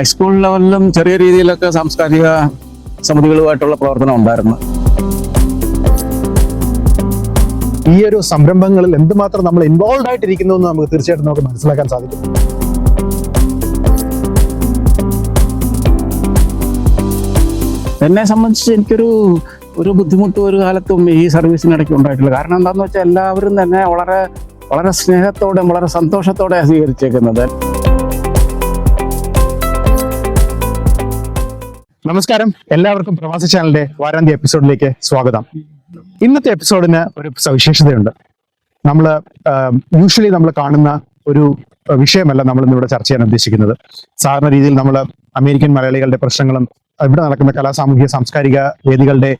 High school ലെവലിലും ചെറിയ രീതിയിലൊക്കെ സാംസ്കാരിക സമിതികളുമായിട്ടുള്ള പ്രവർത്തനം ഉണ്ടായിരുന്നു. ഈ ഒരു സംരംഭങ്ങളിൽ എന്തുമാത്രം നമ്മൾ ഇൻവോൾവ് ആയിട്ടിരിക്കുന്നു എന്ന് നമുക്ക് തീർച്ചയായിട്ടും നമുക്ക് മനസ്സിലാക്കാൻ സാധിക്കും. എന്നെ സംബന്ധിച്ച് എനിക്കൊരു ബുദ്ധിമുട്ട് ഒരു കാലത്തും ഈ സർവീസിനിടയ്ക്ക് ഉണ്ടായിട്ടില്ല. കാരണം എന്താണെന്ന് വെച്ചാൽ എല്ലാവരും തന്നെ വളരെ വളരെ സ്നേഹത്തോടെ വളരെ സന്തോഷത്തോടെ സ്വീകരിച്ചേക്കുന്നത്. നമസ്കാരം, എല്ലാവർക്കും പ്രവാസി ചാനലിന്റെ വാരാന്ത്യ എപ്പിസോഡിലേക്ക് സ്വാഗതം. ഇന്നത്തെ എപ്പിസോഡിന് ഒരു സവിശേഷതയുണ്ട്. യൂഷ്വലി നമ്മൾ കാണുന്ന ഒരു വിഷയമല്ല നമ്മൾ ഇന്നിവിടെ ചർച്ച ചെയ്യാൻ ഉദ്ദേശിക്കുന്നത്. സാധാരണ രീതിയിൽ നമ്മൾ അമേരിക്കൻ മലയാളികളുടെ പ്രശ്നങ്ങളും ഇവിടെ നടക്കുന്ന സാമൂഹിക സാംസ്കാരിക വേദികളുടെ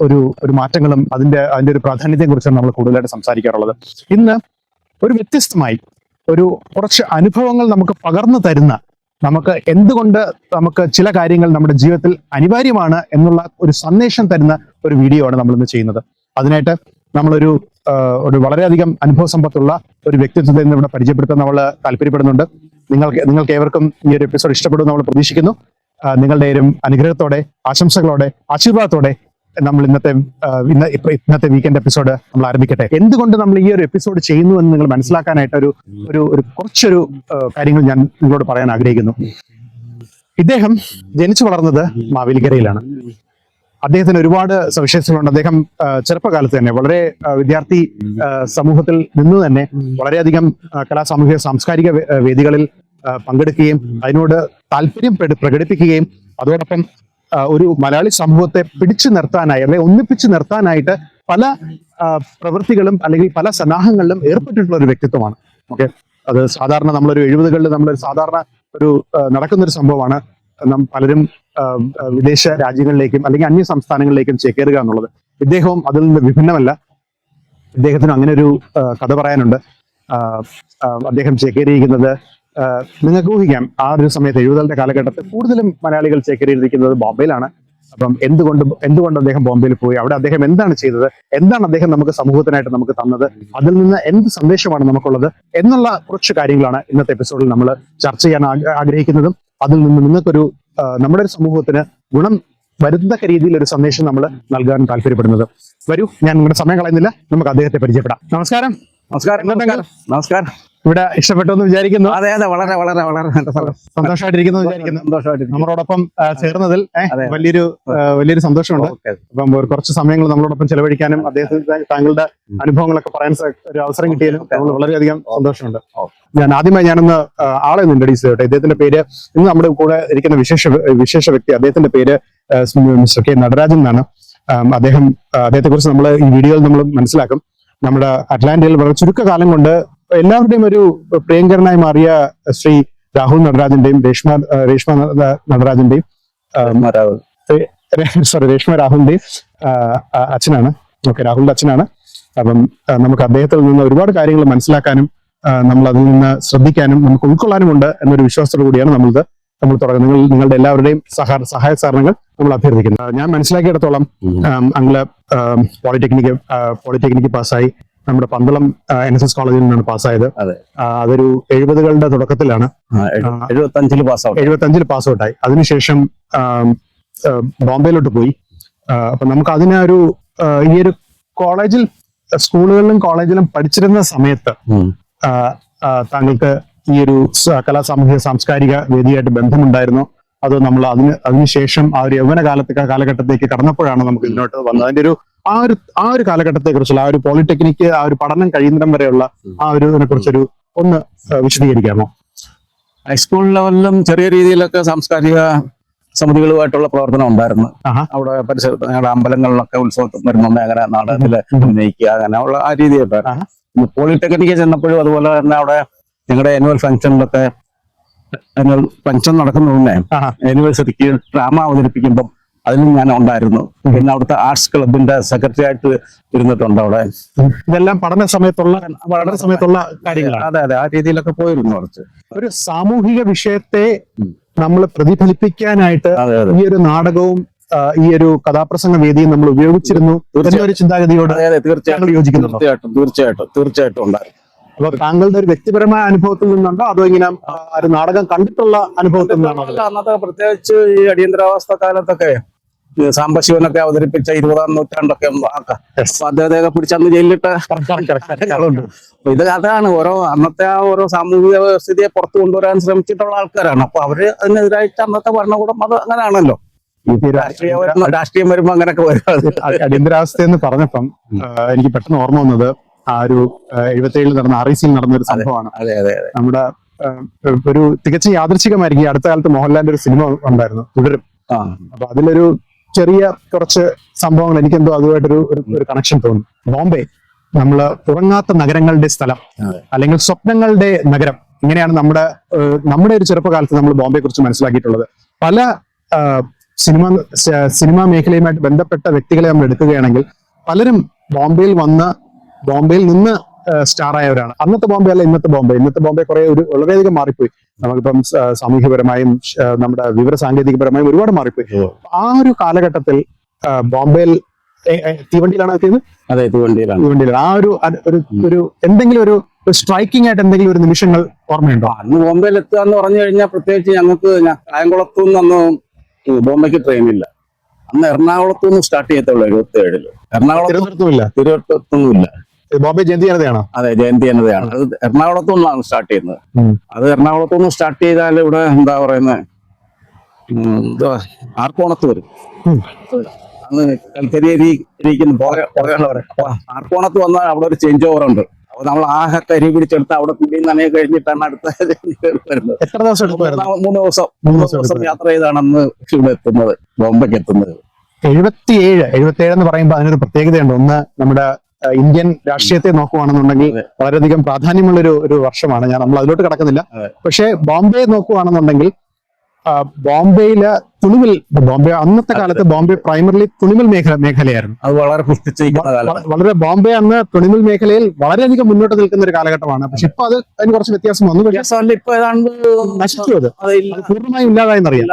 ഒരു മാറ്റങ്ങളും അതിന്റെ ഒരു പ്രാധാന്യത്തെ കുറിച്ചാണ് നമ്മൾ കൂടുതലായിട്ട് സംസാരിക്കാറുള്ളത്. ഇന്ന് ഒരു വ്യത്യസ്തമായി കുറച്ച് അനുഭവങ്ങൾ നമുക്ക് പകർന്നു തരുന്ന, നമുക്ക് എന്തുകൊണ്ട് നമുക്ക് ചില കാര്യങ്ങൾ നമ്മുടെ ജീവിതത്തിൽ അനിവാര്യമാണ് എന്നുള്ള ഒരു സന്ദേശം തരുന്ന ഒരു വീഡിയോ ആണ് നമ്മൾ ഇന്ന് ചെയ്യുന്നത്. അതിനായിട്ട് നമ്മളൊരു വളരെയധികം അനുഭവ സമ്പത്തുള്ള ഒരു വ്യക്തിത്വത്തെ ഇന്ന് ഇവിടെ പരിചയപ്പെടുത്താൻ നമ്മൾ താല്പര്യപ്പെടുന്നുണ്ട്. നിങ്ങൾക്ക് ഏവർക്കും ഈ ഒരു എപ്പിസോഡ് ഇഷ്ടപ്പെടുമെന്ന് നമ്മൾ പ്രതീക്ഷിക്കുന്നു. നിങ്ങളുടെ അനുഗ്രഹത്തോടെ, ആശംസകളോടെ, ആശീർവാദത്തോടെ നമ്മൾ ഇന്നത്തെ വീക്കെൻഡ് എപ്പിസോഡ് നമ്മൾ ആരംഭിക്കട്ടെ. എന്തുകൊണ്ട് നമ്മൾ ഈ ഒരു എപ്പിസോഡ് ചെയ്യുന്നു എന്ന് നിങ്ങൾ മനസ്സിലാക്കാനായിട്ട് കുറച്ചൊരു കാര്യങ്ങൾ ഞാൻ നിങ്ങളോട് പറയാൻ ആഗ്രഹിക്കുന്നു. ഇദ്ദേഹം ജനിച്ചു വളർന്നത് മാവേലിക്കരയിലാണ്. അദ്ദേഹത്തിന് ഒരുപാട് സവിശേഷതകളുണ്ട്. അദ്ദേഹം ചെറുപ്പകാലത്ത് തന്നെ വളരെ വിദ്യാർത്ഥി സമൂഹത്തിൽ നിന്ന് തന്നെ വളരെയധികം സാമൂഹിക സാംസ്കാരിക വേദികളിൽ പങ്കെടുക്കുകയും അതിനോട് താല്പര്യം പ്രകടിപ്പിക്കുകയും അതോടൊപ്പം ഒരു മലയാളി സമൂഹത്തെ പിടിച്ചു നിർത്താനായി അല്ലെങ്കിൽ ഒന്നിപ്പിച്ചു നിർത്താനായിട്ട് പല പ്രവൃത്തികളും അല്ലെങ്കിൽ പല സന്നാഹങ്ങളിലും ഏർപ്പെട്ടിട്ടുള്ള ഒരു വ്യക്തിത്വമാണ്. ഓക്കെ, അത് സാധാരണ നമ്മളൊരു 70കളിൽ നമ്മളൊരു സാധാരണ നടക്കുന്നൊരു സംഭവമാണ്. പലരും വിദേശ രാജ്യങ്ങളിലേക്കും അല്ലെങ്കിൽ അന്യ സംസ്ഥാനങ്ങളിലേക്കും ചേക്കേറുക എന്നുള്ളത്. ഇദ്ദേഹവും അതിൽ നിന്ന് വിഭിന്നമല്ല. ഇദ്ദേഹത്തിന് അങ്ങനെ ഒരു കഥ പറയാനുണ്ട്. അദ്ദേഹം ചേക്കേറിയിരിക്കുന്നത് നിങ്ങൾക്ക് ഊഹിക്കാം, ആ ഒരു സമയത്ത് 70കളുടെ കാലഘട്ടത്തിൽ കൂടുതലും മലയാളികൾ ചേക്കേറിയിരിക്കുന്നത് ബോംബെയിലാണ്. അപ്പം എന്തുകൊണ്ട് അദ്ദേഹം ബോംബെയിൽ പോയി, അവിടെ അദ്ദേഹം എന്താണ് ചെയ്തത്, എന്താണ് അദ്ദേഹം നമുക്ക് സമൂഹത്തിനായിട്ട് നമുക്ക് തന്നത്, അതിൽ നിന്ന് എന്ത് സന്ദേശമാണ് നമുക്കുള്ളത് എന്നുള്ള കുറച്ച് കാര്യങ്ങളാണ് ഇന്നത്തെ എപ്പിസോഡിൽ നമ്മൾ ചർച്ച ചെയ്യാൻ ആഗ്രഹിക്കുന്നതും അതിൽ നിന്ന് നിങ്ങൾക്കൊരു നമ്മുടെ ഒരു സമൂഹത്തിന് ഗുണം വരുത്തക്ക രീതിയിൽ ഒരു സന്ദേശം നമ്മൾ നൽകാൻ താല്പര്യപ്പെടുന്നത്. വരൂ, ഞാൻ നിങ്ങളുടെ സമയം കളയുന്നില്ല, നമുക്ക് അദ്ദേഹത്തെ പരിചയപ്പെടാം. നമസ്കാരം. നമസ്കാരം. ഇവിടെ ഇഷ്ടപ്പെട്ടു എന്ന് വിചാരിക്കുന്നു. അതെ, വളരെ വളരെ വളരെ സന്തോഷമായിട്ടിരിക്കുന്നു വിചാരിക്കുന്നു. നമ്മളോടൊപ്പം ചേർന്നതിൽ വലിയൊരു സന്തോഷമുണ്ട്. അപ്പം കുറച്ച് സമയങ്ങൾ നമ്മളോടൊപ്പം ചെലവഴിക്കാനും താങ്കളുടെ അനുഭവങ്ങളൊക്കെ പറയാൻ ഒരു അവസരം കിട്ടിയാലും നമ്മൾ വളരെയധികം സന്തോഷമുണ്ട്. ഞാനൊന്ന് ആളെ ഇൻട്രൊഡ്യൂസ് ചെയ്യട്ടെ. ഇദ്ദേഹത്തിന്റെ പേര്, ഇന്ന് നമ്മുടെ കൂടെ ഇരിക്കുന്ന വിശേഷ വ്യക്തി, അദ്ദേഹത്തിന്റെ പേര് മിസ്റ്റർ കെ നടരാജൻ എന്നാണ്. അദ്ദേഹത്തെ കുറിച്ച് നമ്മൾ ഈ വീഡിയോയിൽ നമ്മൾ മനസ്സിലാക്കും. നമ്മുടെ അറ്റ്ലാന്റയിൽ വളരെ ചുരുക്കകാലം കൊണ്ട് എല്ലാവരുടെയും ഒരു പ്രിയങ്കരനായി മാറിയ ശ്രീ രാഹുൽ നടരാജന്റെയും രേഷ്മ നടരാജന്റെയും രേഷ്മ രാഹുലിന്റെയും അച്ഛനാണ്. ഓക്കെ, രാഹുലിന്റെ അച്ഛനാണ്. അപ്പം നമുക്ക് അദ്ദേഹത്തിൽ നിന്ന് ഒരുപാട് കാര്യങ്ങൾ മനസ്സിലാക്കാനും നമ്മൾ അതിൽ നിന്ന് ശ്രദ്ധിക്കാനും നമുക്ക് ഉൾക്കൊള്ളാനുമുണ്ട് എന്നൊരു വിശ്വാസത്തോടു കൂടിയാണ് നമ്മൾ തുടങ്ങുന്നത്. നിങ്ങളുടെ എല്ലാവരുടെയും സഹായ സഹകരണങ്ങൾ നമ്മൾ അഭ്യർത്ഥിക്കുന്നു. ഞാൻ മനസ്സിലാക്കിയിടത്തോളം അങ്ങള് പോളിടെക്നിക്ക് പാസ്സായി. നമ്മുടെ പന്തളം NSS കോളേജിൽ നിന്നാണ് പാസ്സായത്. അതൊരു 70കളുടെ തുടക്കത്തിലാണ്. 75 പാസ് ഔട്ടായി. അതിനുശേഷം ബോംബെയിലോട്ട് പോയി. അപ്പൊ നമുക്ക് ഈ ഒരു കോളേജിൽ, സ്കൂളുകളിലും കോളേജിലും പഠിച്ചിരുന്ന സമയത്ത് താങ്കൾക്ക് ഈ ഒരു സാമൂഹിക സാംസ്കാരിക വേദിയായിട്ട് ബന്ധമുണ്ടായിരുന്നു? അത് നമ്മൾ അതിനുശേഷം ആ ഒരു യൗവന കാലഘട്ടത്തേക്ക് കടന്നപ്പോഴാണ് നമുക്ക് ഇതിനോട്ട് വന്നത്. അതിന്റെ ആ ഒരു കാലഘട്ടത്തെ കുറിച്ചുള്ള ആ ഒരു പോളിടെക്നിക്ക്, ആ ഒരു പഠനം കഴിയുന്നിടം വരെയുള്ള ഇതിനെ കുറിച്ചൊരു ഒന്ന് വിശദീകരിക്കാമോ? ഹൈസ്കൂൾ ലെവലിലും ചെറിയ രീതിയിലൊക്കെ സാംസ്കാരിക സമിതികളുമായിട്ടുള്ള പ്രവർത്തനം ഉണ്ടായിരുന്നു. അവിടെ പരിസരത്ത് ഞങ്ങളുടെ അമ്പലങ്ങളിലൊക്കെ ഉത്സവം വരുന്നുണ്ട്, അങ്ങനെ നാടകത്തില് ഉന്നയിക്കുക, അങ്ങനെയുള്ള ആ രീതിയായിട്ടായിരുന്നു. പോളിടെക്നിക്ക് ചെന്നപ്പോഴും അതുപോലെ തന്നെ അവിടെ ഞങ്ങളുടെ ആനുവൽ ഫംഗ്ഷനിലൊക്കെ ഫംഗ്ഷൻ നടക്കുന്നതിനെ യൂണിവേഴ്സിറ്റിക്ക് ഡ്രാമ അവതരിപ്പിക്കുമ്പം അതിലും ഞാൻ ഉണ്ടായിരുന്നു. പിന്നെ അവിടുത്തെ ആർട്സ് ക്ലബിന്റെ സെക്രട്ടറി ആയിട്ട് ഇരുന്നിട്ടുണ്ട് അവിടെ. ഇതെല്ലാം പഠന സമയത്തുള്ള കാര്യങ്ങളാണ്. അതെ, ആ രീതിയിലൊക്കെ പോയിരുന്നു. കുറച്ച് ഒരു സാമൂഹിക വിഷയത്തെ നമ്മൾ പ്രതിഫലിപ്പിക്കാനായിട്ട് ഈ ഒരു നാടകവും ഈ ഒരു കഥാപ്രസംഗ വേദിയും നമ്മൾ ഉപയോഗിച്ചിരുന്നു എന്നൊരു ചിന്താഗതിയോട് തീർച്ചയായിട്ടും ഉണ്ടായിരുന്നു. അപ്പൊ താങ്കളുടെ ഒരു വ്യക്തിപരമായ അനുഭവത്തിൽ നിന്നുണ്ടോ അതോ ഇങ്ങനെ ഒരു നാടകം കണ്ടിട്ടുള്ള അനുഭവത്തിൽ നിന്നാണോ? അല്ല, അന്നത്തെ പ്രത്യേകിച്ച് ഈ അടിയന്തരാവസ്ഥ കാലത്തൊക്കെ ഈ സാംബശിവനൊക്കെ അവതരിപ്പിച്ച 20-ാം നൂറ്റാണ്ടൊക്കെ ആക്കാം. അപ്പൊ അദ്ദേഹത്തെ പിടിച്ചന്ന് ജയിലിലിട്ട ആളുണ്ട്. അപ്പൊ ഇത് അതാണ് അന്നത്തെ ആ ഓരോ സാമൂഹിക വ്യവസ്ഥിതിയെ പുറത്തു കൊണ്ടുവരാൻ ശ്രമിച്ചിട്ടുള്ള ആൾക്കാരാണ്. അപ്പൊ അവര് അതിനെതിരായിട്ട് അന്നത്തെ ഭരണകൂടം അത് അങ്ങനെയാണല്ലോ. രാഷ്ട്രീയം വരുമ്പോ അങ്ങനെയൊക്കെ വരും. അടിയന്തരാവസ്ഥ എന്ന് പറഞ്ഞപ്പം എനിക്ക് പെട്ടെന്ന് ഓർമ്മ വന്നത് ആ ഒരു 77 നടന്ന REC നടന്ന ഒരു സംഭവമാണ്. അതെ അതെ അതെ. നമ്മുടെ ഒരു തികച്ചും യാദൃച്ഛികമായിരിക്കും. അടുത്ത കാലത്ത് മോഹൻലാലിന്റെ ഒരു സിനിമ ഉണ്ടായിരുന്നു, തുടരും. അപ്പൊ അതിലൊരു ചെറിയ കുറച്ച് സംഭവങ്ങൾ എനിക്കെന്തോ അതുമായിട്ടൊരു ഒരു കണക്ഷൻ തോന്നി. ബോംബെ നമ്മള് ഉറങ്ങാത്ത നഗരങ്ങളുടെ സ്ഥലം, അല്ലെങ്കിൽ സ്വപ്നങ്ങളുടെ നഗരം, ഇങ്ങനെയാണ് നമ്മുടെ ഒരു ചെറുപ്പകാലത്ത് നമ്മൾ ബോംബെയെ കുറിച്ച് മനസ്സിലാക്കിയിട്ടുള്ളത്. പല സിനിമാ മേഖലയുമായിട്ട് ബന്ധപ്പെട്ട വ്യക്തികളെ നമ്മൾ എടുക്കുകയാണെങ്കിൽ പലരും ബോംബെയിൽ നിന്ന് സ്റ്റാർ ആയവരാണ്. അന്നത്തെ ബോംബെ അല്ല ഇന്നത്തെ ബോംബെ. ഇന്നത്തെ ബോംബെ വളരെയധികം മാറിപ്പോയി. നമുക്കിപ്പം സാമൂഹ്യപരമായും നമ്മുടെ വിവര സാങ്കേതികപരമായും ഒരുപാട് മാറിപ്പോയി. ആ ഒരു കാലഘട്ടത്തിൽ ബോംബെയിൽ തീവണ്ടിയിലാണ് എത്തിയത്. അതെ, തീവണ്ടിയിലാണ്. ആ ഒരു എന്തെങ്കിലും ഒരു സ്ട്രൈക്കിംഗ് ആയിട്ട് എന്തെങ്കിലും ഒരു നിമിഷങ്ങൾ ഓർമ്മയുണ്ടോ? അന്ന് ബോംബെയിൽ എത്തുക എന്ന് പറഞ്ഞു കഴിഞ്ഞാൽ പ്രത്യേകിച്ച് ഞങ്ങൾക്ക് കായംകുളത്തു നിന്ന് ബോംബെക്ക് ട്രെയിനില്ല. അന്ന് എറണാകുളത്തു നിന്ന് സ്റ്റാർട്ട് ചെയ്യത്തുള്ളൂ 77-ല്. തിരുവനന്തപുരത്തൊന്നുമില്ല. ബോംബെ ജയന്തി ജനതയാണോ? അതെ, ജയന്തി ജനതയാണ്. അത് എറണാകുളത്തു നിന്നാണ് സ്റ്റാർട്ട് ചെയ്യുന്നത്. അത് എറണാകുളത്തു നിന്ന് സ്റ്റാർട്ട് ചെയ്താൽ ഇവിടെ എന്താ പറയുന്നത്, ആർക്കോണത്ത് വരും. അന്ന് കൽക്കരിയിരിക്കുന്ന ആർക്കോണത്ത് വന്നാൽ അവിടെ ഒരു ചേഞ്ച് ഓവർ ഉണ്ട്. അപ്പൊ നമ്മൾ ആകെ കരി പിടിച്ചെടുത്ത് അവിടെ കുടി നനയെ കഴിഞ്ഞിട്ടാണ് അടുത്ത വരുന്നത്. എത്ര ദിവസം എടുക്കുമായിരുന്നു? 3 ദിവസം യാത്ര ചെയ്താണ് അന്ന് ഇവിടെ എത്തുന്നത്, ബോംബെക്ക് എത്തുന്നത്. 77 എന്ന് പറയുമ്പോൾ അതിനൊരു പ്രത്യേകതയുണ്ട്. ഒന്ന്, നമ്മുടെ ഇന്ത്യൻ രാഷ്ട്രീയത്തെ നോക്കുകയാണെന്നുണ്ടെങ്കിൽ വളരെയധികം പ്രാധാന്യമുള്ള ഒരു വർഷമാണ്. നമ്മൾ അതിലോട്ട് കടക്കുന്നില്ല. പക്ഷേ ബോംബെ നോക്കുകയാണെന്നുണ്ടെങ്കിൽ ബോംബെയിലെ ബോംബെ അന്നത്തെ കാലത്ത് ബോംബെ പ്രൈമറിലി തുണിമിൽ മേഖലയായിരുന്നു. അത് വളരെ ബോംബെ അന്ന് തുണിമിൽ മേഖലയിൽ വളരെയധികം മുന്നോട്ട് നിൽക്കുന്ന ഒരു കാലഘട്ടമാണ്. പക്ഷെ ഇപ്പൊ അതിന് കുറച്ച് വ്യത്യാസം വന്നു. ഇപ്പൊ ഏതാണ്ട് നശിച്ചു. അത് പൂർണ്ണമായും ഇല്ലാതായെന്നറിയാം.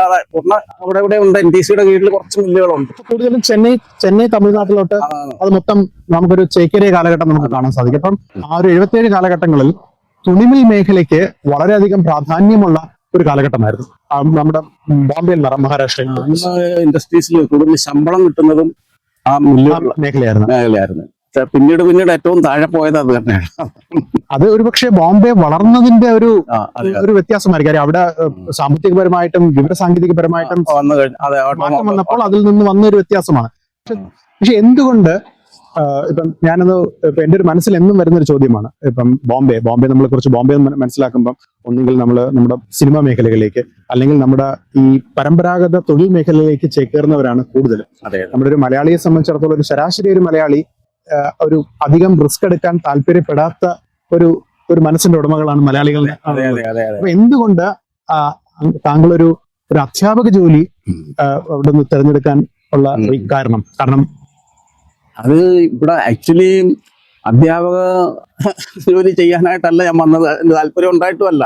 അവിടെ ഇവിടെ ഉണ്ട്. NTCയുടെ കീഴിൽ കുറച്ച് മില്ലുകളുണ്ട്. കൂടുതലും ചെന്നൈ തമിഴ്നാട്ടിലോട്ട് അത് മൊത്തം നമുക്കൊരു ചേക്കേറിയ കാലഘട്ടം നമുക്ക് കാണാൻ സാധിക്കും. അപ്പം ആ ഒരു 77 കാലഘട്ടങ്ങളിൽ തുണിമിൽ മേഖലയ്ക്ക് വളരെയധികം പ്രാധാന്യമുള്ള ഒരു കാലഘട്ടമായിരുന്നു നമ്മുടെ ബോംബെയിൽ, മഹാരാഷ്ട്രയിൽ. ഇൻഡസ്ട്രീസിൽ കൂടുതൽ ശമ്പളം കിട്ടുന്നതും ആ മേഖലയായിരുന്നു. പിന്നീട് ഏറ്റവും താഴെ പോയത് അത് തന്നെയാണ്. അത് ഒരുപക്ഷെ ബോംബെ വളർന്നതിന്റെ ഒരു വ്യത്യാസമായിരിക്കും. അവിടെ സാമ്പത്തികപരമായിട്ടും വിവര സാങ്കേതികപരമായിട്ടും മാറ്റം വന്നപ്പോൾ അതിൽ നിന്ന് വന്നൊരു വ്യത്യാസമാണ്. പക്ഷെ എന്തുകൊണ്ട് ഇപ്പം എന്റെ ഒരു മനസ്സിൽ എന്നും വരുന്നൊരു ചോദ്യമാണ്. ഇപ്പം ബോംബെ നമ്മളെ കുറിച്ച് ബോംബെ മനസ്സിലാക്കുമ്പോൾ ഒന്നുകിൽ നമ്മുടെ സിനിമാ മേഖലകളിലേക്ക്, അല്ലെങ്കിൽ നമ്മുടെ ഈ പരമ്പരാഗത തൊഴിൽ മേഖലയിലേക്ക് ചേക്കേറുന്നവരാണ് കൂടുതൽ. നമ്മുടെ ഒരു മലയാളിയെ സംബന്ധിച്ചിടത്തോളം ഒരു ശരാശരി ഒരു മലയാളി ഒരു അധികം റിസ്ക് എടുക്കാൻ താല്പര്യപ്പെടാത്ത ഒരു മനസ്സിന്റെ ഉടമകളാണ് മലയാളികൾ. അപ്പൊ എന്തുകൊണ്ട് താങ്കളൊരു അധ്യാപക ജോലി അവിടെ നിന്ന് തിരഞ്ഞെടുക്കാൻ ഉള്ള കാരണം? അത് ഇവിടെ ആക്ച്വലി അധ്യാപക ജോലി ചെയ്യാനായിട്ടല്ല ഞാൻ വന്നത്. താല്പര്യം ഉണ്ടായിട്ടുമല്ല.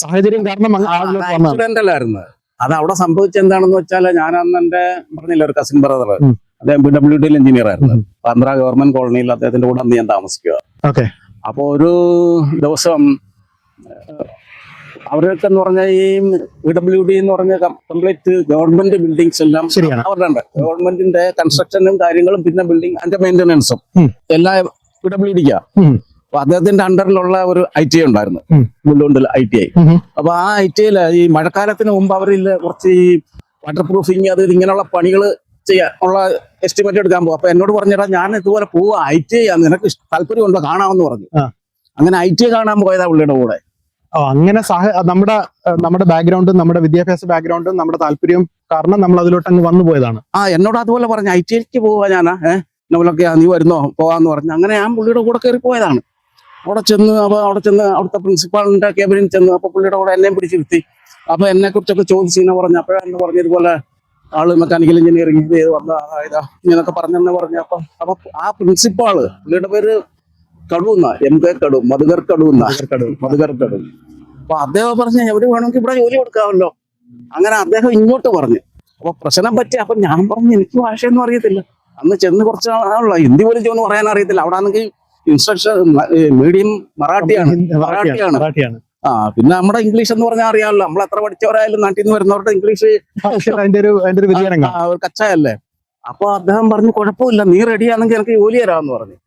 സാഹചര്യം കാരണം ആക്സിഡന്റ് അല്ലായിരുന്നു. അത് അവിടെ സംഭവിച്ച എന്താണെന്ന് വെച്ചാൽ, ഞാൻ അന്ന് എന്റെ പറഞ്ഞില്ല ഒരു കസിൻ ബ്രദർ, അദ്ദേഹം PWDയിൽ എഞ്ചിനീയർ ആയിരുന്നു. ആന്ധ്ര ഗവൺമെന്റ് കോളനിയിൽ അദ്ദേഹത്തിന്റെ കൂടെ അന്ന് ഞാൻ താമസിക്കുക. അപ്പൊ ഒരു ദിവസം അവരൊക്കെ എന്ന് പറഞ്ഞാൽ ഈ PWD എന്ന് പറഞ്ഞ കംപ്ലീറ്റ് ഗവൺമെന്റ് ബിൽഡിങ്സ് എല്ലാം അവരുടെ ഉണ്ട്. ഗവൺമെന്റിന്റെ കൺസ്ട്രക്ഷനും കാര്യങ്ങളും പിന്നെ ബിൽഡിംഗ് അതിന്റെ മെയിന്റനൻസും എല്ലാം PWDക്കാ. അപ്പൊ അദ്ദേഹത്തിന്റെ അണ്ടറിലുള്ള ഒരു ITI ഉണ്ടായിരുന്നു, മുല്ലുണ്ടിൽ ITI. അപ്പൊ ആ ITIയിൽ ഈ മഴക്കാലത്തിന് മുമ്പ് അവരിൽ കുറച്ച് ഈ വാട്ടർ പ്രൂഫിങ് അത് ഇങ്ങനെയുള്ള പണികൾ ചെയ്യാൻ ഉള്ള എസ്റ്റിമേറ്റ് എടുക്കാൻ പോകും. അപ്പൊ എന്നോട് പറഞ്ഞാ ഞാൻ ഇതുപോലെ പോവാ, ITI നിനക്ക് താല്പര്യമുണ്ടോ കാണാമെന്ന് പറഞ്ഞു. അങ്ങനെ ITI കാണാൻ പോയതാ പുള്ളിയുടെ കൂടെ. അങ്ങനെ നമ്മുടെ ബാക്ക്ഗ്രൗണ്ടും നമ്മുടെ വിദ്യാഭ്യാസ ബാക്ക്ഗ്രൗണ്ടും നമ്മുടെ താല്പര്യവും കാരണം നമ്മൾ അതിലോട്ട് അങ്ങ് വന്നു പോയതാണ്. എന്നോട് അതുപോലെ പറഞ്ഞു, ITIക്ക് പോവാ ഞാനാ, നമ്മളൊക്കെ നീ വരുന്നോ പോവാന്ന് പറഞ്ഞു. അങ്ങനെ ഞാൻ പുള്ളിയുടെ കൂടെ കയറി പോയതാണ്. അവിടെ ചെന്ന് അവിടുത്തെ പ്രിൻസിപ്പാളിന്റെ കേബിനിൽ ചെന്ന് അപ്പൊ പുള്ളിയുടെ കൂടെ എന്നെയും പിടിച്ചിരുത്തി. അപ്പൊ എന്നെ കുറിച്ചൊക്കെ ചോദിച്ചു പറഞ്ഞു. അപ്പോഴാണ് പറഞ്ഞതുപോലെ ആള് മെക്കാനിക്കൽ എഞ്ചിനീയറിംഗ് ചെയ്ത് വന്ന ഇങ്ങനൊക്കെ പറഞ്ഞെന്ന് പറഞ്ഞു. അപ്പൊ ആ പ്രിൻസിപ്പാള്, പുള്ളിയുടെ പേര് കടുന്ന, MK കടു, മധുകർ കടു. അപ്പൊ അദ്ദേഹം പറഞ്ഞ എവിടെ വേണമെങ്കിൽ ഇവിടെ ജോലി കൊടുക്കാമല്ലോ. അങ്ങനെ അദ്ദേഹം ഇങ്ങോട്ട് പറഞ്ഞു. അപ്പൊ പ്രശ്നം പറ്റി. അപ്പൊ ഞാൻ പറഞ്ഞു എനിക്ക് ഭാഷയൊന്നും അറിയത്തില്ല. അന്ന് ചെന്ന് കുറച്ച് ആളുള്ള ഹിന്ദി പോലും ചോന്ന് പറയാൻ അറിയത്തില്ല. അവിടെ ആണെങ്കിൽ ഇൻസ്ട്രക്ഷൻ മീഡിയം മറാഠിയാണ്. മറാഠിയാണ്. പിന്നെ നമ്മുടെ ഇംഗ്ലീഷ് എന്ന് പറഞ്ഞാൽ അറിയാമല്ലോ, നമ്മൾ എത്ര പഠിച്ചവരായാലും നാട്ടിൽ നിന്ന് വരുന്നവരുടെ ഇംഗ്ലീഷ് അതിന്റെ ഒരു വ്യതിയാനം ഒരു കച്ചായല്ലേ. അപ്പൊ അദ്ദേഹം പറഞ്ഞു കുഴപ്പമില്ല, നീ റെഡിയാണെങ്കിൽ എനിക്ക് ജോലി തരാമെന്ന് പറഞ്ഞു.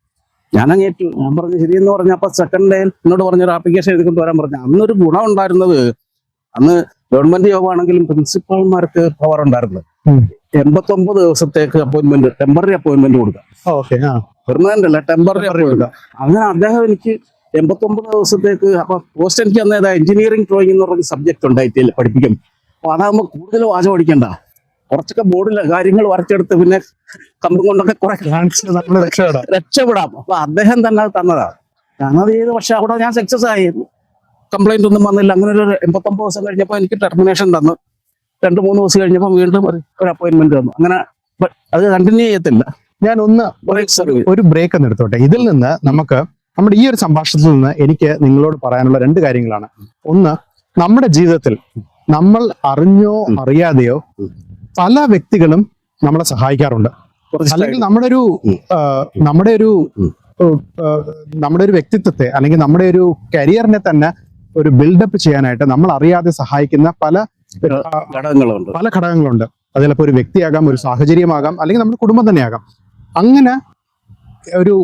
ഞാൻ അങ്ങേറ്റു. ഞാൻ പറഞ്ഞു ശരിയെന്ന് പറഞ്ഞു. അപ്പൊ സെക്കൻഡ് ഡേ എന്നോട് പറഞ്ഞൊരു ആപ്ലിക്കേഷൻ എഴുതിക്കൊണ്ട് വരാൻ പറഞ്ഞു. അന്നൊരു ഗുണം ഉണ്ടായിരുന്നത്, അന്ന് ഗവൺമെന്റ് ജോബ് ആണെങ്കിലും പ്രിൻസിപ്പാൾമാർക്ക് പവർ ഉണ്ടായിരുന്നു. 89 ദിവസത്തേക്ക് അപ്പോയിന്റ്മെന്റ്, ടെമ്പററി അപ്പോയിന്റ്മെന്റ് കൊടുക്കാം. പെർമനന്റ് അല്ല, ടെമ്പററി കൊടുക്കാം. അങ്ങനെ അദ്ദേഹം എനിക്ക് 89 ദിവസത്തേക്ക്, അപ്പൊ പോസ്റ്റ് എനിക്ക് അന്നേതാ എഞ്ചിനീയറിംഗ് ഡ്രോയിങ് എന്ന് പറഞ്ഞ സബ്ജക്ട് ഉണ്ട് IT പഠിപ്പിക്കും. അപ്പൊ അതാകുമ്പോൾ കൂടുതൽ വാചകം പഠിക്കണ്ട, കുറച്ചൊക്കെ ബോർഡിൽ കാര്യങ്ങൾ വരച്ചെടുത്ത് പിന്നെ കമ്പും കൊണ്ടൊക്കെ കുറെ രക്ഷപ്പെടാം. അപ്പൊ അദ്ദേഹം തന്നെ അത് തന്നതാ. ഞാനത് ചെയ്ത്, പക്ഷെ അവിടെ ഞാൻ സക്സസ് ആയി, കംപ്ലൈന്റ് ഒന്നും വന്നില്ല. അങ്ങനെ ഒരു 89 ദിവസം കഴിഞ്ഞപ്പോൾ എനിക്ക് ടെർമിനേഷൻ തന്നു. 2-3 ദിവസം കഴിഞ്ഞപ്പോൾ വീണ്ടും ഒരു അപ്പോയിന്റ്മെന്റ് തന്നു. അങ്ങനെ അത് കണ്ടിന്യൂ ചെയ്യത്തില്ല. ഞാൻ ഒരു ബ്രേക്ക് ഒന്ന് എടുത്തോട്ടെ. ഇതിൽ നിന്ന് നമുക്ക് നമ്മുടെ ഈ ഒരു സംഭാഷണത്തിൽ നിന്ന് എനിക്ക് നിങ്ങളോട് പറയാനുള്ള 2 കാര്യങ്ങളാണ്. ഒന്ന്, നമ്മുടെ ജീവിതത്തിൽ നമ്മൾ അറിഞ്ഞോ അറിയാതെയോ പല വ്യക്തികളും നമ്മളെ സഹായിക്കാറുണ്ട്. അല്ലെങ്കിൽ നമ്മുടെ ഒരു വ്യക്തിത്വത്തെ അല്ലെങ്കിൽ നമ്മുടെ ഒരു കരിയറിനെ തന്നെ ഒരു ബിൽഡപ്പ് ചെയ്യാനായിട്ട് നമ്മൾ അറിയാതെ സഹായിക്കുന്ന പല ഘടകങ്ങളുണ്ട്. അത് ചിലപ്പോൾ ഒരു വ്യക്തിയാകാം, ഒരു സാഹചര്യമാകാം, അല്ലെങ്കിൽ നമ്മുടെ കുടുംബം തന്നെയാകാം. അങ്ങനെ ഒരു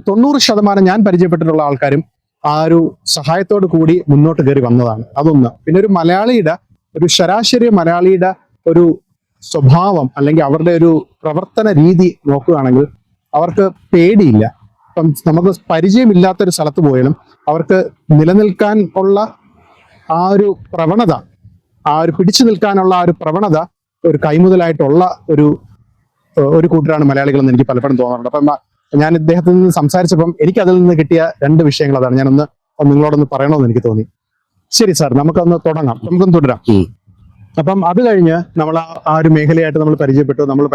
90% ഞാൻ പരിചയപ്പെട്ടിട്ടുള്ള ആൾക്കാരും ആ ഒരു സഹായത്തോട് കൂടി മുന്നോട്ട് കയറി വന്നതാണ്. അതൊന്ന്. പിന്നെ ഒരു ശരാശരി മലയാളിയുടെ ഒരു സ്വഭാവം അല്ലെങ്കിൽ അവരുടെ ഒരു പ്രവർത്തന രീതി നോക്കുകയാണെങ്കിൽ അവർക്ക് പേടിയില്ല. ഇപ്പം നമുക്ക് പരിചയമില്ലാത്തൊരു സ്ഥലത്ത് പോയാലും അവർക്ക് നിലനിൽക്കാൻ ഉള്ള ആ ഒരു പ്രവണത, ആ ഒരു പിടിച്ചു നിൽക്കാനുള്ള ആ ഒരു പ്രവണത ഒരു കൈമുതലായിട്ടുള്ള ഒരു കൂട്ടരാണ് മലയാളികളെന്ന് എനിക്ക് പലപ്പോഴും തോന്നാറുണ്ട്. അപ്പം ഞാൻ ഇദ്ദേഹത്തിൽ നിന്ന് സംസാരിച്ചപ്പം എനിക്ക് അതിൽ നിന്ന് കിട്ടിയ 2 വിഷയങ്ങൾ അതാണ്. ഞാനൊന്ന് നിങ്ങളോടൊന്ന് പറയണമെന്ന് എനിക്ക് തോന്നി. ശരി സാർ, നമുക്കൊന്ന് തുടരാം. അപ്പം അത് കഴിഞ്ഞ് നമ്മൾ ആ ഒരു മേഖലയായിട്ട് നമ്മൾ പരിചയപ്പെട്ടു, നമ്മൾ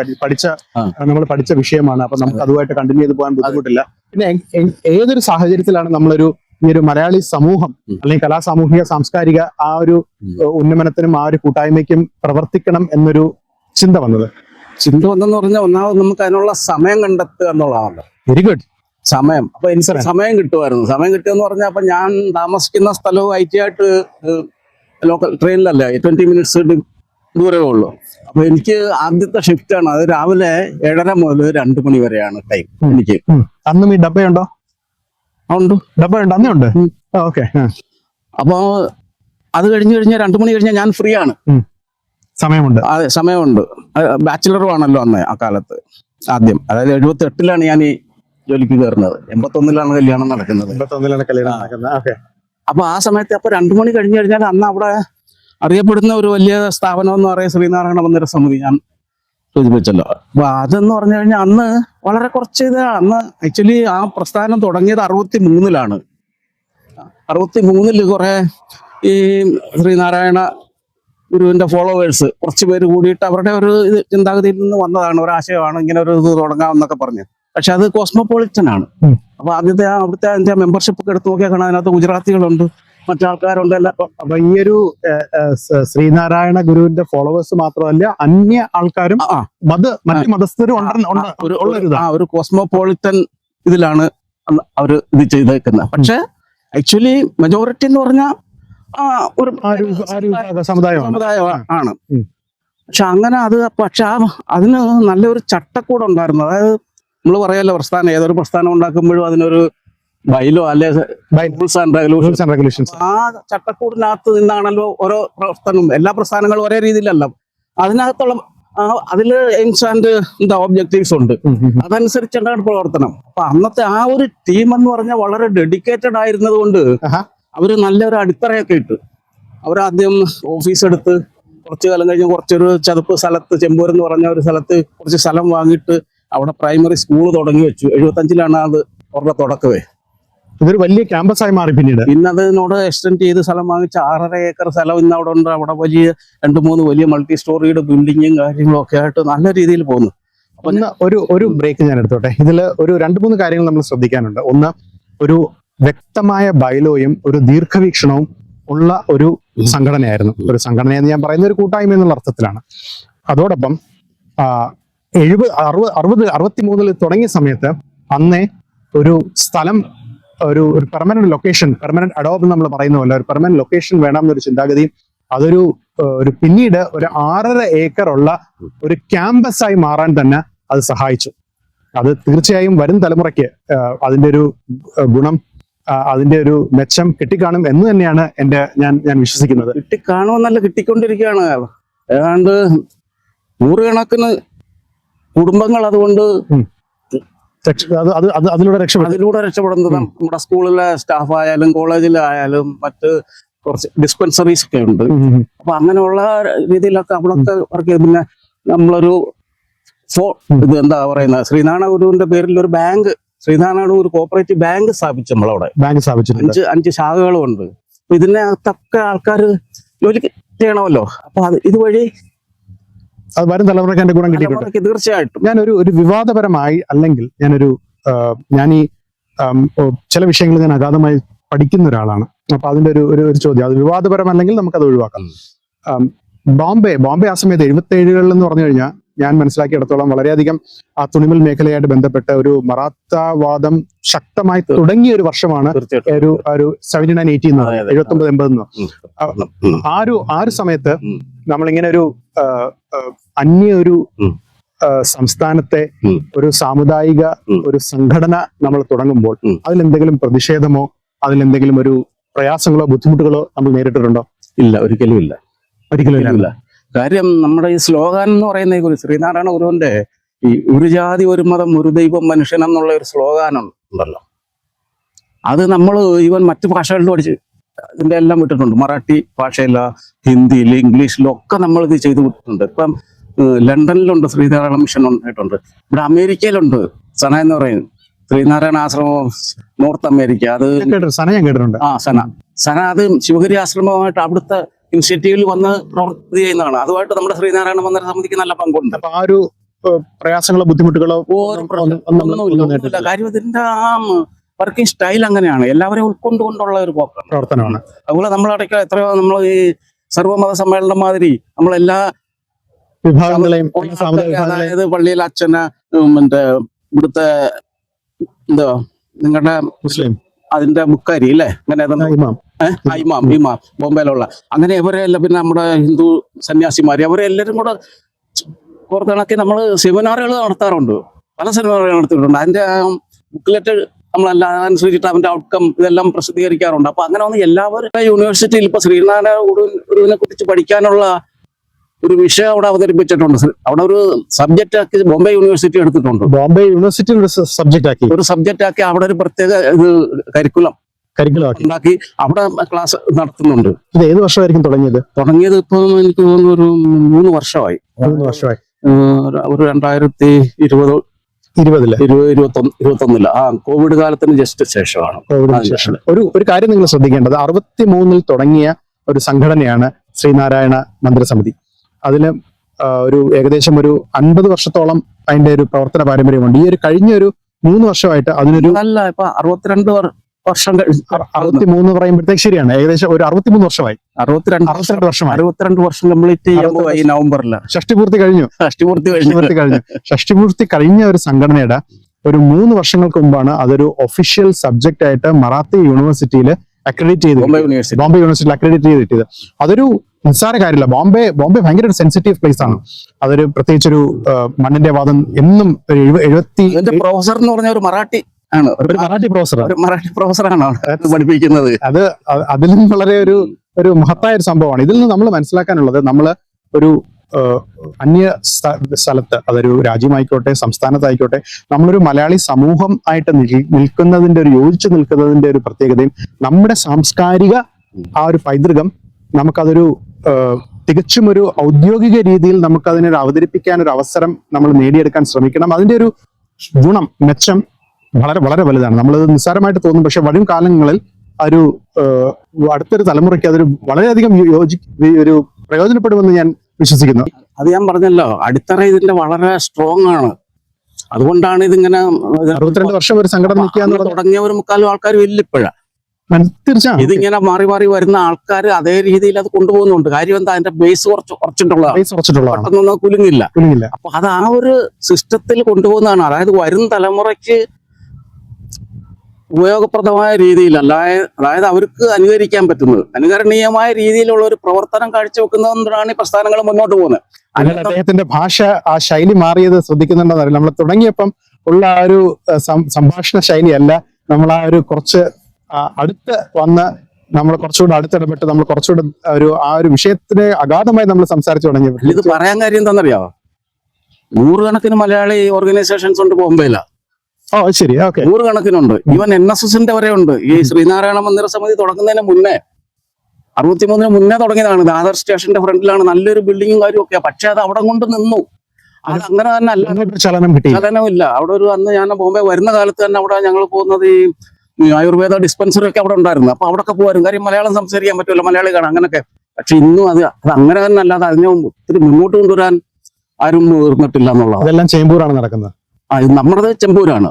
പഠിച്ച വിഷയമാണ്. അപ്പൊ നമുക്ക് അതുമായിട്ട് കണ്ടിന്യൂ ചെയ്ത് പോകാൻ ബുദ്ധിമുട്ടില്ല. പിന്നെ ഏതൊരു സാഹചര്യത്തിലാണ് നമ്മളൊരു ഈ ഒരു മലയാളി സമൂഹം അല്ലെങ്കിൽ കലാസാമൂഹിക സാംസ്കാരിക ആ ഒരു ഉന്നമനത്തിനും ആ ഒരു കൂട്ടായ്മയ്ക്കും പ്രവർത്തിക്കണം എന്നൊരു ചിന്ത വന്നെന്ന് പറഞ്ഞാൽ, ഒന്നാമത് നമുക്ക് അതിനുള്ള സമയം കണ്ടെത്തുക എന്നുള്ളതാണല്ലോ. Very good. സമയം. അപ്പൊ എനിക്ക് സമയം കിട്ടുമായിരുന്നു. സമയം കിട്ടുമെന്ന് പറഞ്ഞാൽ, അപ്പൊ ഞാൻ താമസിക്കുന്ന സ്ഥലവും IT ആയിട്ട് ലോക്കൽ ട്രെയിനിലല്ല, 20 മിനിറ്റ്സ് ദൂരമേ ഉള്ളൂ. അപ്പൊ എനിക്ക് ആദ്യത്തെ ഷിഫ്റ്റാണ്, അത് രാവിലെ 7:30 മുതൽ 2 മണി വരെയാണ് ടൈം എനിക്ക്. അന്നും ഈ ഡബ്ബയുണ്ടോ? ഉണ്ട്, ഡബ്ബയുണ്ട്, അന്നേ ഉണ്ട്. ഓക്കെ. അപ്പൊ അത് കഴിഞ്ഞ് 2 മണി കഴിഞ്ഞാൽ ഞാൻ ഫ്രീ ആണ്, സമയമുണ്ട്. സമയമുണ്ട്. ബാച്ചിലറും ആണല്ലോ അന്ന് ആ കാലത്ത്. ആദ്യം, അതായത് 78-ലാണ് ഞാൻ ഈ ജോലിക്ക് കയറുന്നത്. 81-ലാണ് കല്യാണം നടക്കുന്നത്. അപ്പൊ ആ സമയത്ത് 2 മണി കഴിഞ്ഞു കഴിഞ്ഞാൽ അന്ന് അവിടെ അറിയപ്പെടുന്ന ഒരു വലിയ സ്ഥാപനം എന്ന് പറയുന്നത് ശ്രീനാരായണ മന്ദിര സമിതി, ഞാൻ സൂചിപ്പിച്ചല്ലോ. അപ്പൊ അതെന്ന് പറഞ്ഞു കഴിഞ്ഞാൽ അന്ന് വളരെ കുറച്ച് അന്ന് ആക്ച്വലി ആ പ്രസ്ഥാനം തുടങ്ങിയത് 63-ലാണ്. 63-ൽ കുറെ ഈ ശ്രീനാരായണ ഗുരുവിന്റെ ഫോളോവേഴ്സ് കുറച്ച് പേര് കൂടിയിട്ട് അവരുടെ ഒരു ചിന്താഗതിയിൽ നിന്ന് വന്നതാണ്, ഒരാശയമാണ് ഇങ്ങനെ ഒരു ഇത് തുടങ്ങാമെന്നൊക്കെ പറഞ്ഞു. പക്ഷെ അത് കോസ്മോപൊളിറ്റൻ ആണ്. അപ്പൊ അവിടുത്തെ അതിന്റെ മെമ്പർഷിപ്പ് ഒക്കെ എടുത്ത് നോക്കിയാൽ കാണാം, അതിനകത്ത് ഗുജറാത്തികളുണ്ട്, മറ്റാൾക്കാരുണ്ട് എല്ലാം. അപ്പൊ ഈ ഒരു ശ്രീനാരായണ ഗുരുവിന്റെ ഫോളോവേഴ്സ് മാത്രമല്ല, അന്യ ആൾക്കാരും മറ്റു മതസ്ഥരും ഒരു കോസ്മോപൊളിറ്റൻ ഇതിലാണ് അവർ ഇത് ചെയ്തേക്കുന്നത്. പക്ഷെ ആക്ച്വലി മെജോറിറ്റി എന്ന് പറഞ്ഞാൽ ഒരു സമുദായമാണ്. പക്ഷെ അങ്ങനെ പക്ഷെ അതിന് നല്ലൊരു ചട്ടക്കൂട് ഉണ്ടായിരുന്നു. അതായത് നമ്മൾ പറയാലോ, ഏതൊരു പ്രസ്ഥാനം ഉണ്ടാക്കുമ്പോഴും അതിനൊരു ബൈലോ അല്ലെ റൂൾസ് ആൻഡ് റെഗുലേഷൻസ്, ആ ചട്ടക്കൂടിനകത്ത് നിന്നാണല്ലോ ഓരോ പ്രവർത്തനവും. എല്ലാ പ്രസ്ഥാനങ്ങളും ഒരേ രീതിയിലല്ല, അതിനകത്തുള്ള അതില് എയിംസ് ആൻഡ് ഒബ്ജക്റ്റീവ്സ് ഉണ്ട്, അതനുസരിച്ചാണ് പ്രവർത്തനം. അപ്പൊ അന്നത്തെ ആ ഒരു ടീം എന്ന് പറഞ്ഞാൽ വളരെ ഡെഡിക്കേറ്റഡ് ആയിരുന്നത് കൊണ്ട് അവര് നല്ലൊരു അടിത്തറയൊക്കെ ഇട്ടു. അവരാദ്യം ഓഫീസ് എടുത്ത് കുറച്ചു കാലം കഴിഞ്ഞ് കുറച്ചൊരു ചതുപ്പ് സ്ഥലത്ത്, ചെമ്പൂർ എന്ന് പറഞ്ഞ ഒരു സ്ഥലത്ത് കുറച്ച് സ്ഥലം വാങ്ങിയിട്ട് അവിടെ പ്രൈമറി സ്കൂൾ തുടങ്ങി വെച്ചു. 75-ലാണ് അത് അവരുടെ തുടക്കമേ. ഇതൊരു വലിയ ക്യാമ്പസായി മാറി. പിന്നെ അതിനോട് എക്സ്റ്റെൻഡ് ചെയ്ത് സ്ഥലം വാങ്ങിച്ച 6.5 ഏക്കർ സ്ഥലം ഇന്ന് അവിടെ ഉണ്ട്. അവിടെ വലിയ 2-3 വലിയ മൾട്ടി സ്റ്റോറിയുടെ ബിൽഡിങ്ങും കാര്യങ്ങളും ഒക്കെ ആയിട്ട് നല്ല രീതിയിൽ പോകുന്നു. അപ്പൊ ഒരു ബ്രേക്ക് ഞാൻ എടുത്തോട്ടെ. ഇതിൽ ഒരു 2-3 കാര്യങ്ങൾ നമ്മൾ ശ്രദ്ധിക്കാനുണ്ട്. ഒന്ന്, ഒരു വ്യക്തമായ ബൈലോയും ഒരു ദീർഘവീക്ഷണവും ഉള്ള ഒരു സംഘടനയായിരുന്നു. ഒരു സംഘടന എന്ന് ഞാൻ പറയുന്ന ഒരു കൂട്ടായ്മ എന്നുള്ള അർത്ഥത്തിലാണ്. അതോടൊപ്പം 63 തുടങ്ങിയ സമയത്ത് അന്നേ ഒരു സ്ഥലം, ഒരു പെർമനന്റ് ലൊക്കേഷൻ, പെർമനന്റ് അഡോപ്റ്റ് നമ്മൾ പറയുന്ന പോലെ ഒരു പെർമനന്റ് ലൊക്കേഷൻ വേണം എന്നൊരു ചിന്താഗതിയും അതൊരു പിന്നീട് ഒരു 6.5 ഏക്കർ ഉള്ള ഒരു ക്യാമ്പസ് ആയി മാറാൻ തന്നെ അത് സഹായിച്ചു. അത് തീർച്ചയായും വരും തലമുറയ്ക്ക് അതിന്റെ ഒരു ഗുണം, അതിന്റെ ഒരു മെച്ചം കിട്ടിക്കാണും എന്ന് തന്നെയാണ് ഞാൻ വിശ്വസിക്കുന്നത്. കിട്ടിക്കാണുമെന്നല്ല, കിട്ടിക്കൊണ്ടിരിക്കുകയാണ്. ഏതാണ്ട് 100 കണക്കിന് കുടുംബങ്ങൾ അതുകൊണ്ട് അതിലൂടെ രക്ഷപ്പെടുന്നത്. നമ്മുടെ സ്കൂളിലെ സ്റ്റാഫ് ആയാലും കോളേജിലായാലും മറ്റ് കുറച്ച് ഡിസ്പെൻസറീസ് ഒക്കെ ഉണ്ട്. അപ്പൊ അങ്ങനെയുള്ള രീതിയിലൊക്കെ അവിടൊക്കെ വർക്ക് ചെയ്ത് പിന്നെ നമ്മളൊരു ഇത് എന്താ പറയുന്നത്, ശ്രീനാരായണ ഗുരുവിന്റെ പേരിൽ ഒരു ബാങ്ക്, ശ്രീനാരായണ ഗുരു കോപ്പറേറ്റീവ് ബാങ്ക് സ്ഥാപിച്ചു. നമ്മളവിടെ ബാങ്ക് സ്ഥാപിച്ചിട്ടുണ്ട്. 5 ശാഖകളും ഉണ്ട്. അപ്പൊ ഇതിനകത്തൊക്കെ ആൾക്കാർ ജോലി ചെയ്യണമല്ലോ. അപ്പൊ ഇതുവഴി അത് വരും തലമുറയ്ക്ക് എന്റെ ഗുണം കിട്ടിയിട്ടുണ്ട്. തീർച്ചയായിട്ടും. ഒരു വിവാദപരമായി അല്ലെങ്കിൽ ഞാൻ ഈ ചില വിഷയങ്ങൾ ഞാൻ അഗാധമായി പഠിക്കുന്ന ഒരാളാണ്. അപ്പൊ അതിന്റെ ഒരു ചോദ്യം, അത് വിവാദപരമല്ലെങ്കിൽ നമുക്കത് ഒഴിവാക്കാം. ബോംബെ ആ സമയത്ത് 77 എന്ന് പറഞ്ഞു കഴിഞ്ഞാൽ ഞാൻ മനസ്സിലാക്കിയിടത്തോളം വളരെയധികം ആ തുണിമിൽ മേഖലയായിട്ട് ബന്ധപ്പെട്ട ഒരു മറാത്തവാദം ശക്തമായി തുടങ്ങിയ ഒരു വർഷമാണ് ഒരു 79-80 79-80. ആ ഒരു സമയത്ത് നമ്മളിങ്ങനെ ഒരു ഒരു സംസ്ഥാനത്തെ ഒരു സാമുദായിക ഒരു സംഘടന നമ്മൾ തുടങ്ങുമ്പോൾ അതിലെന്തെങ്കിലും പ്രതിഷേധമോ അതിലെന്തെങ്കിലും ഒരു പ്രയാസങ്ങളോ ബുദ്ധിമുട്ടുകളോ നമ്മൾ നേരിട്ടിട്ടുണ്ടോ? ഇല്ല, ഒരിക്കലും ഇല്ല. കാര്യം നമ്മുടെ ഈ സ്ലോഗാൻ എന്ന് പറയുന്ന ശ്രീനാരായണ ഗുരുവിന്റെ ഈ ഒരു ജാതി ഒരു മതം ഒരു ദൈവം മനുഷ്യൻ എന്നുള്ള ഒരു സ്ലോഗാൻ ഉണ്ടല്ലോ, അത് നമ്മൾ ഈവൻ മറ്റു ഭാഷകളിലും പഠിച്ച് ഇതിന്റെ എല്ലാം വിട്ടിട്ടുണ്ട്. മറാഠി ഭാഷയില, ഹിന്ദിയിൽ, ഇംഗ്ലീഷിലും ഒക്കെ നമ്മൾ ഇത് ചെയ്തു വിട്ടിട്ടുണ്ട്. ഇപ്പം ലണ്ടനിലുണ്ട് ശ്രീനാരായണ മിഷൻ ഉണ്ടായിട്ടുണ്ട്. ഇവിടെ അമേരിക്കയിലുണ്ട് സന എന്ന് പറയുന്നത് ശ്രീനാരായണ ആശ്രമം, നോർത്ത് അമേരിക്ക. അത് സന ഞാൻ കേട്ടിട്ടുണ്ട്. സന അത് ശിവഗിരി ആശ്രമമായിട്ട് അവിടുത്തെ ഇൻസ്റ്റിറ്റ്യൂട്ടിൽ വന്ന് പ്രവർത്തി ചെയ്യുന്നതാണ്. അതുമായിട്ട് നമ്മുടെ ശ്രീനാരായണ മന്ദിര സമിതിക്ക് നല്ല പങ്കുണ്ട്. അപ്പൊ ആ ഒരു പ്രയാസങ്ങളോ ബുദ്ധിമുട്ടുകളോ ഒന്നുമില്ല. കാര്യം ഇതിന്റെ ആ വർക്കിംഗ് സ്റ്റൈൽ അങ്ങനെയാണ്, എല്ലാവരെയും ഉൾക്കൊണ്ടുകൊണ്ടുള്ള ഒരു പ്രവർത്തനമാണ്. അതുപോലെ നമ്മളടക്കം എത്രയോ നമ്മൾ ഈ സർവ്വമത സമ്മേളനം മാതിരി നമ്മളെല്ലാ വിഭാഗങ്ങളെയും, അതായത് പള്ളിയിൽ അച്ഛന് മറ്റേ ഇവിടുത്തെ എന്താ നിങ്ങളുടെ മുസ്ലിം അതിന്റെ മുക്കാരി അല്ലേ, അങ്ങനെ ഇമാം ബോംബെയിലുള്ള, അങ്ങനെ ഇവരെല്ലാം, പിന്നെ നമ്മുടെ ഹിന്ദു സന്യാസിമാര്, അവരെല്ലാരും കൂടെ പുറത്തിണക്കി നമ്മൾ സെമിനാറുകൾ നടത്താറുണ്ട്. പല സെമിനാറുകൾ നടത്തിയിട്ടുണ്ട്. അതിന്റെ ബുക്ക്ലെറ്റ് നമ്മളെല്ലാം അനുസരിച്ചിട്ട് അതിന്റെ ഔട്ട്കം ഇതെല്ലാം പ്രസിദ്ധീകരിക്കാറുണ്ട്. അപ്പൊ അങ്ങനെ വന്ന് എല്ലാവരും യൂണിവേഴ്സിറ്റിയിൽ ഇപ്പൊ ശ്രീനാരായണ ഗുരുവിനെ കുറിച്ച് പഠിക്കാനുള്ള ഒരു വിഷയം അവിടെ അവതരിപ്പിച്ചിട്ടുണ്ട്. അവിടെ ഒരു സബ്ജക്റ്റ് ആക്കി ബോംബെ യൂണിവേഴ്സിറ്റി എടുത്തിട്ടുണ്ട്. ബോംബെ യൂണിവേഴ്സിറ്റി ഒരു സബ്ജക്റ്റ് ആക്കി അവിടെ ഒരു പ്രത്യേക ഇത് കരിക്കുലം ഉണ്ടാക്കി അവിടെ ക്ലാസ് നടത്തുന്നുണ്ട്. ഇത് ഏത് വർഷമായിരിക്കും തുടങ്ങിയത്? ഇപ്പൊ എനിക്ക് തോന്നുന്നു ഒരു 3 വർഷമായി. ഒരു 2020-21 കോവിഡ് കാലത്തിന് ജസ്റ്റ് ശേഷമാണ്. ഒരു കാര്യം നിങ്ങൾ ശ്രദ്ധിക്കേണ്ടത്, 63 തുടങ്ങിയ ഒരു സംഘടനയാണ് ശ്രീനാരായണ മന്ദിര സമിതി. അതിന് ഒരു ഏകദേശം ഒരു 50 വർഷത്തോളം അതിന്റെ ഒരു പ്രവർത്തന പാരമ്പര്യമുണ്ട്. ഈ ഒരു കഴിഞ്ഞ ഒരു 3 വർഷമായിട്ട് അതിനൊരു 62 വർഷം 63 പറയുമ്പോഴത്തേക്ക് ശരിയാണ്, ഏകദേശം ഒരു 63 വർഷമായി. 62 വർഷം കംപ്ലീറ്റ് ചെയ്യുമ്പോൾ ഈ നവംബറിൽ ഷഷ്ടിപൂർത്തി കഴിഞ്ഞു. ഷഷ്ടിപൂർത്തി കഴിഞ്ഞ ഒരു സംഘടനയുടെ ഒരു 3 വർഷങ്ങൾക്ക് മുമ്പാണ് അതൊരു ഒഫീഷ്യൽ സബ്ജക്റ്റ് ആയിട്ട് മറാത്തി യൂണിവേഴ്സിറ്റിയിൽ അക്രഡിറ്റ് ചെയ്ത്, ബോംബെ യൂണിവേഴ്സിറ്റിയിൽ അക്രഡിറ്റ് ചെയ്ത് കിട്ടിയത്. അതൊരു നിസ്സാര കാര്യമില്ല. ബോംബെ ഭയങ്കര ഒരു സെൻസിറ്റീവ് പ്ലേസ് ആണ്. അതൊരു പ്രത്യേകിച്ചൊരു മണ്ണിന്റെ വാദം എന്നും 70 പ്രൊഫസർ എന്ന് പറഞ്ഞ ഒരു മറാഠി പ്രൊഫസറാണ് പഠിപ്പിക്കുന്നത്. അതിലും വളരെ ഒരു മഹത്തായ ഒരു സംഭവമാണ്. ഇതിൽ നിന്ന് നമ്മൾ മനസ്സിലാക്കാനുള്ളത്, നമ്മൾ ഒരു അന്യ സ്ഥലത്ത്, അതൊരു രാജ്യമായിക്കോട്ടെ സംസ്ഥാനത്തായിക്കോട്ടെ, നമ്മളൊരു മലയാളി സമൂഹം ആയിട്ട് നിൽക്കുന്നതിന്റെ ഒരു യോജിച്ചു നിൽക്കുന്നതിന്റെ ഒരു പ്രത്യേകതയും നമ്മുടെ സാംസ്കാരിക ആ ഒരു പൈതൃകം നമുക്കതൊരു തികച്ചും ഒരു ഔദ്യോഗിക രീതിയിൽ നമുക്കതിനൊരു അവതരിപ്പിക്കാൻ ഒരു അവസരം നമ്മൾ നേടിയെടുക്കാൻ ശ്രമിക്കണം. അതിന്റെ ഒരു ഗുണം, മെച്ചം വളരെ വളരെ വലുതാണ്. നമ്മളത് നിസ്സാരമായിട്ട് തോന്നും, പക്ഷെ വരും കാലങ്ങളിൽ ഒരു അടുത്തൊരു തലമുറയ്ക്ക് അതൊരു വളരെയധികം ഒരു പ്രയോജനപ്പെടുമെന്ന് ഞാൻ വിശ്വസിക്കുന്നു. അത് ഞാൻ പറഞ്ഞല്ലോ, അടിത്തറ ഇതിന്റെ വളരെ സ്ട്രോങ് ആണ്. അതുകൊണ്ടാണ് ഇതിങ്ങനെ 62 വർഷം ഒരു സംഘടന നിൽക്കുക തുടങ്ങിയ ഒരു 3/4 ആൾക്കാർ ഇല്ലിപ്പോഴാ. തീർച്ചയായും ഇതിങ്ങനെ മാറി മാറി വരുന്ന ആൾക്കാർ അതേ രീതിയിൽ അത് കൊണ്ടുപോകുന്നുണ്ട്. കാര്യം എന്താ, അതിന്റെ ബേസ് കുറച്ചിട്ടുള്ളതാണ്, കുലുങ്ങില്ല. അപ്പൊ അത് ആ ഒരു സിസ്റ്റത്തിൽ കൊണ്ടുപോകുന്നതാണ്. അതായത് വരും തലമുറയ്ക്ക് ഉപയോഗപ്രദമായ രീതിയിൽ അതായത് അവർക്ക് അനുകരിക്കാൻ പറ്റുന്നത് അനുകരണീയമായ രീതിയിലുള്ള ഒരു പ്രവർത്തനം കാഴ്ചവെക്കുന്നതുകൊണ്ടാണ് ഈ പ്രസ്ഥാനങ്ങൾ മുന്നോട്ട് പോകുന്നത്. അല്ലെങ്കിൽ അദ്ദേഹത്തിന്റെ ഭാഷ ആ ശൈലി മാറിയത് ശ്രദ്ധിക്കുന്നുണ്ടെന്ന് അറിയില്ല. നമ്മൾ തുടങ്ങിയപ്പം ഉള്ള ആ ഒരു സംഭാഷണ ശൈലിയല്ല, നമ്മൾ ആ ഒരു കുറച്ച് അടുത്ത് വന്ന് നമ്മൾ കുറച്ചുകൂടെ അടുത്തിടപെട്ട് നമ്മൾ കുറച്ചുകൂടെ ആ ഒരു വിഷയത്തിന് അഗാധമായി നമ്മൾ സംസാരിച്ചു തുടങ്ങിയപ്പോൾ ഇത് പറയാൻ കാര്യം എന്താണെന്നറിയാമോ? 100 കണക്കിന് മലയാളി ഓർഗനൈസേഷൻസ് ഉണ്ട് ബോംബെയില. ഓ ശരി, ഓക്കെ. 100 കണക്കിനുണ്ട്. ഈവൻ NSSന്റെ വരെ ഉണ്ട്. ഈ ശ്രീനാരായണ മന്ദിര സമിതി തുടങ്ങുന്നതിന് മുന്നേ 63 മുന്നേ തുടങ്ങിയതാണ്. ദാദർ സ്റ്റേഷന്റെ ഫ്രണ്ടിലാണ് നല്ലൊരു ബിൽഡിങ്ങും കാര്യമൊക്കെ. പക്ഷെ അത് അവിടെ കൊണ്ട് നിന്നു. അത് അങ്ങനെ തന്നെ അല്ല, ചലനമില്ല. അവിടെ അന്ന് ഞാൻ ബോംബെ വരുന്ന കാലത്ത് തന്നെ അവിടെ ഞങ്ങൾ പോകുന്നത് ഈ ആയുർവേദ ഡിസ്പെൻസറി ഒക്കെ അവിടെ ഉണ്ടായിരുന്നു. അപ്പൊ അവിടെ ഒക്കെ പോകാനും കാര്യം മലയാളം സംസാരിക്കാൻ പറ്റുമല്ലോ, മലയാളി കാണാം അങ്ങനെയൊക്കെ. പക്ഷെ ഇന്നും അത് അങ്ങനെ തന്നെ അല്ലാതെ അതിനെ ഒത്തിരി മുന്നോട്ട് കൊണ്ടുവരാൻ ആരും തീർന്നിട്ടില്ല എന്നുള്ളത്. അതെല്ലാം ചേമ്പൂരാണ് നടക്കുന്നത്. ഇത് നമ്മുടേത് ചെമ്പൂരാണ്.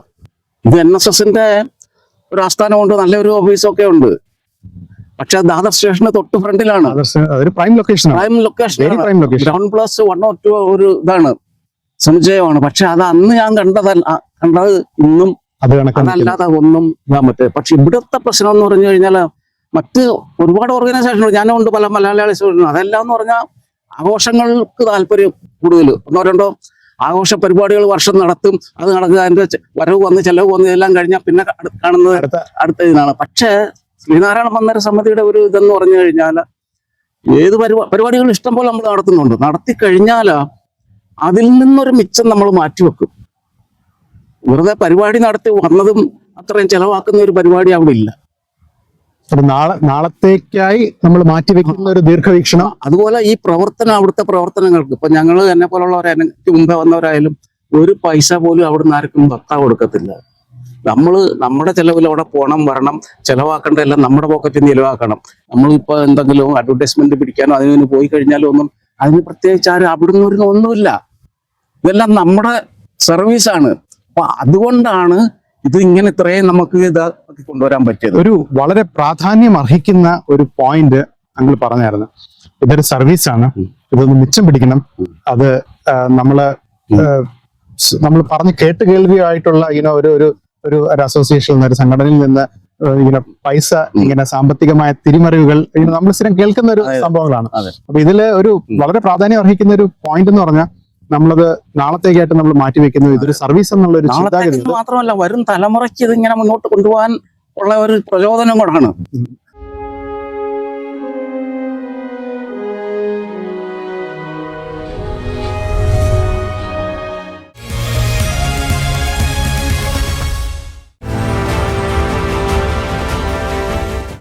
ഇത് NSSന്റെ ഒരു ആസ്ഥാനമുണ്ട്, നല്ലൊരു ഓഫീസൊക്കെ ഉണ്ട്. പക്ഷെ ദാദർ സ്റ്റേഷന് തൊട്ട് ഫ്രണ്ടിലാണ്. Prime location, ground plus 1 or 2 ഒരു ഇതാണ്, സമുച്ചയമാണ്. പക്ഷെ അത് അന്ന് ഞാൻ കണ്ടത് ഇന്നും അതല്ലാതെ ഒന്നും ഇതാൻ പറ്റും. പക്ഷെ ഇവിടുത്തെ പ്രശ്നം എന്ന് പറഞ്ഞു കഴിഞ്ഞാൽ മറ്റ് ഒരുപാട് ഓർഗനൈസേഷൻ ഞാനുണ്ട്, പല മലയാളി അതെല്ലാം എന്ന് പറഞ്ഞാൽ ആഘോഷങ്ങൾക്ക് താല്പര്യം കൂടുതൽ. 1-2 ആഘോഷ പരിപാടികൾ വർഷം നടത്തും, അത് നടക്കുക, അതിന്റെ വരവ് വന്ന് ചെലവ് വന്ന് ഇതെല്ലാം കഴിഞ്ഞാൽ പിന്നെ കാണുന്നത് അടുത്ത ഇതിനാണ്. പക്ഷേ ശ്രീനാരായണ മന്ദിര സമിതിയുടെ ഒരു ഇതെന്ന് പറഞ്ഞു കഴിഞ്ഞാൽ ഏത് പരിപാടികൾ ഇഷ്ടം പോലെ നമ്മൾ നടത്തുന്നുണ്ട്. നടത്തി കഴിഞ്ഞാൽ അതിൽ നിന്നൊരു മിച്ചം നമ്മൾ മാറ്റിവെക്കും. വെറുതെ പരിപാടി നടത്തി വന്നതും അത്രയും ചെലവാക്കുന്ന ഒരു പരിപാടി അവിടെ ഇല്ല. നാളത്തേക്കായി നമ്മൾ മാറ്റിവെക്കുന്ന ഒരു ദീർഘവീക്ഷണം. അതുപോലെ ഈ പ്രവർത്തനം, അവിടുത്തെ പ്രവർത്തനങ്ങൾക്ക് ഇപ്പൊ ഞങ്ങൾ എന്നെ പോലുള്ളവരെ, എനിക്ക് മുമ്പേ വന്നവരായാലും ഒരു പൈസ പോലും അവിടുന്ന് ആർക്കും ഭർത്താവ് കൊടുക്കത്തില്ല. നമ്മുടെ ചെലവിൽ അവിടെ പോകണം, വരണം, ചെലവാക്കേണ്ടതെല്ലാം നമ്മുടെ പോക്കറ്റിൽ നിന്ന് ചെലവാക്കണം. നമ്മളിപ്പോ എന്തെങ്കിലും അഡ്വർടൈസ്മെന്റ് പിടിക്കാനോ അതിന് പോയി കഴിഞ്ഞാലും ഒന്നും അതിന് പ്രത്യേകിച്ച് ആരും അവിടുന്ന് ഒരു ഒന്നുമില്ല. ഇതെല്ലാം നമ്മുടെ സർവീസാണ്. അപ്പൊ അതുകൊണ്ടാണ് ഇത് ഇങ്ങനെ ഇത്രയും നമുക്ക് ഇതാക്കി കൊണ്ടുവരാൻ പറ്റിയത്. ഒരു വളരെ പ്രാധാന്യം അർഹിക്കുന്ന ഒരു പോയിന്റ് അങ്ങൾ പറഞ്ഞായിരുന്നു. ഇതൊരു സർവീസാണ്, ഇതൊന്ന് മിച്ചം പിടിക്കണം. അത് നമ്മൾ പറഞ്ഞ് കേൾവിയായിട്ടുള്ള ഒരു അസോസിയേഷൻ, ഒരു സംഘടനയിൽ നിന്ന് പൈസ ഇങ്ങനെ സാമ്പത്തികമായ തിരിമറിവുകൾ നമ്മൾ സ്ഥിരം കേൾക്കുന്ന ഒരു സംഭവങ്ങളാണ്. അപ്പൊ ഇതില് ഒരു വളരെ പ്രാധാന്യം അർഹിക്കുന്ന ഒരു പോയിന്റ് എന്ന് പറഞ്ഞാൽ നമ്മളത് നാളത്തേക്കായിട്ട് നമ്മൾ മാറ്റിവെക്കുന്നത് ഇതൊരു സർവീസ് എന്നുള്ള ഒരു ചിന്താഗതി മാത്രമല്ല വരും തലമുറയ്ക്ക് ഇതിങ്ങനെ മുന്നോട്ട് കൊണ്ടുപോകാൻ ഉള്ള ഒരു പ്രചോദനം കൂടാണ്.